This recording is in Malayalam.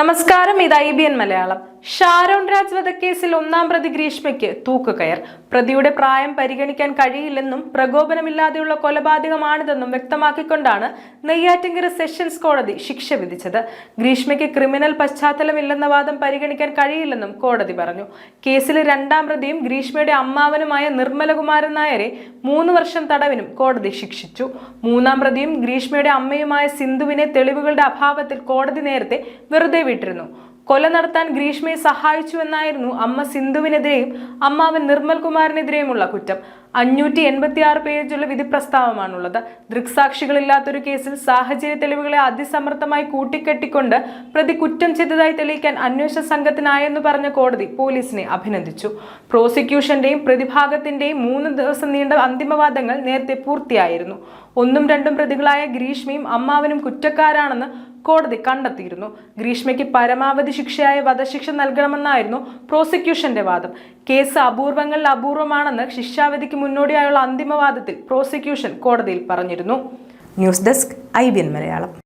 നമസ്കാരം, ഇത് IBN മലയാളം. ഷാരോൺ രാജ് വധക്കേസിൽ ഒന്നാം പ്രതി ഗ്രീഷ്മയ്ക്ക് തൂക്കുകയർ. പ്രതിയുടെ പ്രായം പരിഗണിക്കാൻ കഴിയില്ലെന്നും പ്രകോപനമില്ലാതെയുള്ള കൊലപാതകമാണിതെന്നും വ്യക്തമാക്കിക്കൊണ്ടാണ് നെയ്യാറ്റിൻകര സെഷൻസ് കോടതി ശിക്ഷ വിധിച്ചത്. ഗ്രീഷ്മയ്ക്ക് ക്രിമിനൽ പശ്ചാത്തലമില്ലെന്ന വാദം പരിഗണിക്കാൻ കഴിയില്ലെന്നും കോടതി പറഞ്ഞു. കേസിലെ രണ്ടാം പ്രതിയും ഗ്രീഷ്മയുടെ അമ്മാവനുമായ നിർമ്മലകുമാരൻ നായരെ 3 വർഷം തടവിനും കോടതി ശിക്ഷിച്ചു. മൂന്നാം പ്രതിയും ഗ്രീഷ്മയുടെ അമ്മയുമായ സിന്ധുവിനെ തെളിവുകളുടെ അഭാവത്തിൽ കോടതി നേരത്തെ വെറുതെ വിട്ടിരുന്നു. കൊല നടത്താൻ ഗ്രീഷ്മയെ സഹായിച്ചുവെന്നായിരുന്നു അമ്മ സിന്ധുവിനെതിരെയും അമ്മാവൻ നിർമ്മൽ കുമാറിനെതിരെയുമുള്ള കുറ്റം. 586 പേജുള്ള വിധി പ്രസ്താവമാണുള്ളത്. ദൃക്സാക്ഷികളില്ലാത്തൊരു കേസിൽ സാഹചര്യ തെളിവുകളെ അതിസമർത്ഥമായി കൂട്ടിക്കെട്ടിക്കൊണ്ട് പ്രതി കുറ്റം ചെയ്തതായി തെളിയിക്കാൻ അന്വേഷണ സംഘത്തിനായെന്ന് പറഞ്ഞ കോടതി പോലീസിനെ അഭിനന്ദിച്ചു. പ്രോസിക്യൂഷന്റെയും പ്രതിഭാഗത്തിന്റെയും 3 ദിവസം നീണ്ട അന്തിമവാദങ്ങൾ നേരത്തെ പൂർത്തിയായിരുന്നു. 1ഉം 2ഉം പ്രതികളായ ഗ്രീഷ്മയും അമ്മാവനും കുറ്റക്കാരാണെന്ന് കോടതി കണ്ടെത്തിയിരുന്നു. ഗ്രീഷ്മയ്ക്ക് പരമാവധി ശിക്ഷയായ വധശിക്ഷ നൽകണമെന്നായിരുന്നു പ്രോസിക്യൂഷന്റെ വാദം. കേസ് അപൂർവങ്ങളിൽ അപൂർവമാണെന്ന് ശിക്ഷാവിധിക്ക് മുന്നോടിയായുള്ള അന്തിമവാദത്തിൽ പ്രോസിക്യൂഷൻ കോടതിയിൽ പറഞ്ഞിരുന്നു. News desk IBN Malayalam.